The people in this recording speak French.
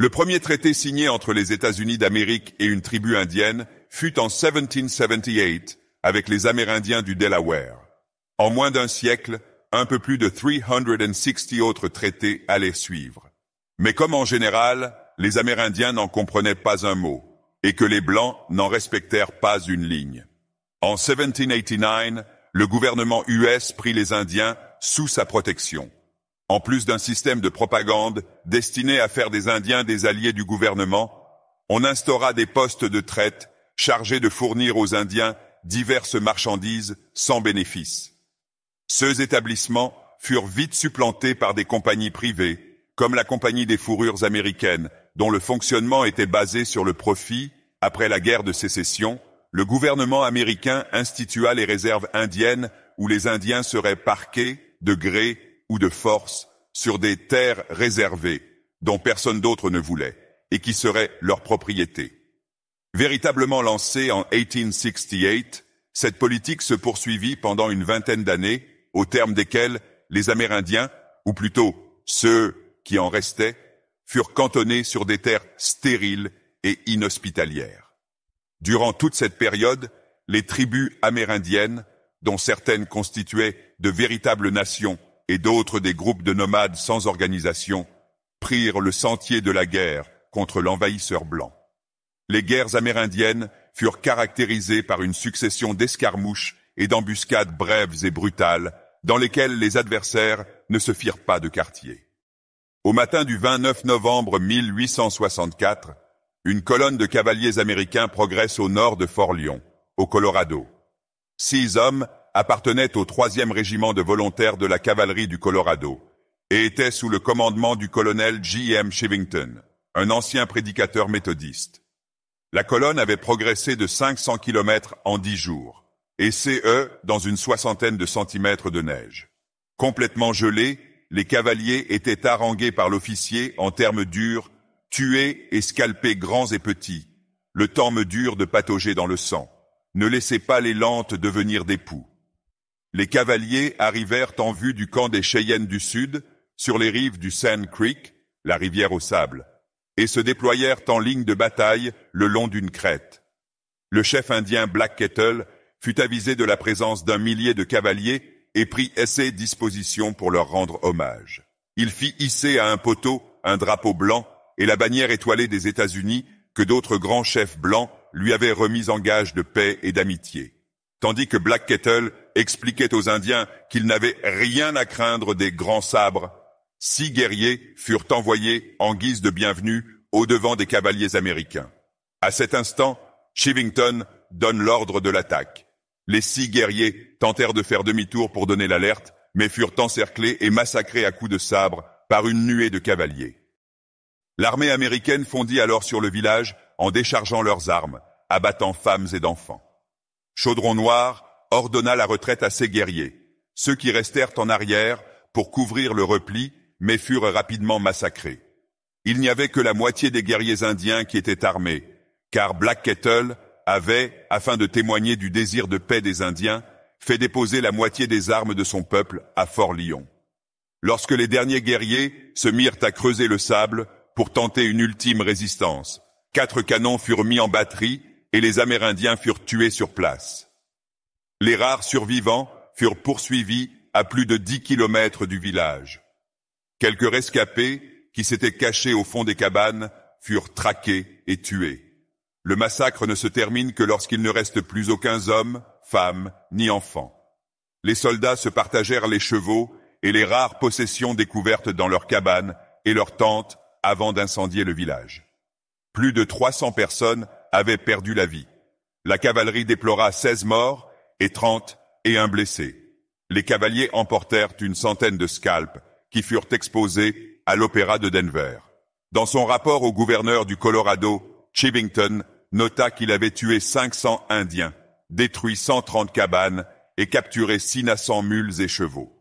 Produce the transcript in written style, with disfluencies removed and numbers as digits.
Le premier traité signé entre les États-Unis d'Amérique et une tribu indienne fut en 1778 avec les Amérindiens du Delaware. En moins d'un siècle, un peu plus de 360 autres traités allaient suivre. Mais comme en général, les Amérindiens n'en comprenaient pas un mot, et que les Blancs n'en respectèrent pas une ligne. En 1789, le gouvernement US prit les Indiens sous sa protection. En plus d'un système de propagande destiné à faire des Indiens des alliés du gouvernement, on instaura des postes de traite chargés de fournir aux Indiens diverses marchandises sans bénéfice. Ces établissements furent vite supplantés par des compagnies privées, comme la Compagnie des fourrures américaines, dont le fonctionnement était basé sur le profit. Après la guerre de sécession, le gouvernement américain institua les réserves indiennes où les Indiens seraient parqués, de gré ou de force, sur des terres réservées, dont personne d'autre ne voulait, et qui seraient leur propriété. Véritablement lancée en 1868, cette politique se poursuivit pendant une vingtaine d'années, au terme desquelles les Amérindiens, ou plutôt ceux qui en restaient, furent cantonnés sur des terres stériles et inhospitalières. Durant toute cette période, les tribus amérindiennes, dont certaines constituaient de véritables nations et d'autres des groupes de nomades sans organisation, prirent le sentier de la guerre contre l'envahisseur blanc. Les guerres amérindiennes furent caractérisées par une succession d'escarmouches et d'embuscades brèves et brutales, dans lesquelles les adversaires ne se firent pas de quartier. Au matin du 29 novembre 1864, une colonne de cavaliers américains progresse au nord de Fort Lyon, au Colorado. 6 hommes appartenaient au 3e régiment de volontaires de la cavalerie du Colorado et étaient sous le commandement du colonel J.M. Chivington, un ancien prédicateur méthodiste. La colonne avait progressé de 500 kilomètres en 10 jours, et dans une soixantaine de centimètres de neige. Complètement gelés, les cavaliers étaient harangués par l'officier en termes durs, tués et scalpés grands et petits. Le temps me dure de patauger dans le sang. Ne laissez pas les lentes devenir des poux. Les cavaliers arrivèrent en vue du camp des Cheyennes du Sud, sur les rives du Sand Creek, la rivière au sable, et se déployèrent en ligne de bataille le long d'une crête. Le chef indien Black Kettle fut avisé de la présence d'un millier de cavaliers et prit ses dispositions pour leur rendre hommage. Il fit hisser à un poteau un drapeau blanc et la bannière étoilée des États-Unis que d'autres grands chefs blancs lui avaient remis en gage de paix et d'amitié. Tandis que Black Kettle expliquait aux Indiens qu'ils n'avaient rien à craindre des grands sabres, 6 guerriers furent envoyés en guise de bienvenue au-devant des cavaliers américains. À cet instant, Chivington donne l'ordre de l'attaque. Les 6 guerriers tentèrent de faire demi-tour pour donner l'alerte, mais furent encerclés et massacrés à coups de sabre par une nuée de cavaliers. L'armée américaine fondit alors sur le village en déchargeant leurs armes, abattant femmes et d'enfants. Chaudron Noir ordonna la retraite à ses guerriers, ceux qui restèrent en arrière pour couvrir le repli, mais furent rapidement massacrés. Il n'y avait que la moitié des guerriers indiens qui étaient armés, car Black Kettle avait, afin de témoigner du désir de paix des Indiens, fait déposer la moitié des armes de son peuple à Fort Lyon. Lorsque les derniers guerriers se mirent à creuser le sable pour tenter une ultime résistance, 4 canons furent mis en batterie et les Amérindiens furent tués sur place. Les rares survivants furent poursuivis à plus de 10 kilomètres du village. Quelques rescapés, qui s'étaient cachés au fond des cabanes, furent traqués et tués. Le massacre ne se termine que lorsqu'il ne reste plus aucun homme, femme, ni enfant. Les soldats se partagèrent les chevaux et les rares possessions découvertes dans leurs cabanes et leurs tentes avant d'incendier le village. Plus de 300 personnes avaient perdu la vie. La cavalerie déplora 16 morts et 31 blessés. Les cavaliers emportèrent une centaine de scalps qui furent exposés à l'Opéra de Denver. Dans son rapport au gouverneur du Colorado, Chivington nota qu'il avait tué 500 Indiens, détruit 130 cabanes et capturé 600 mules et chevaux.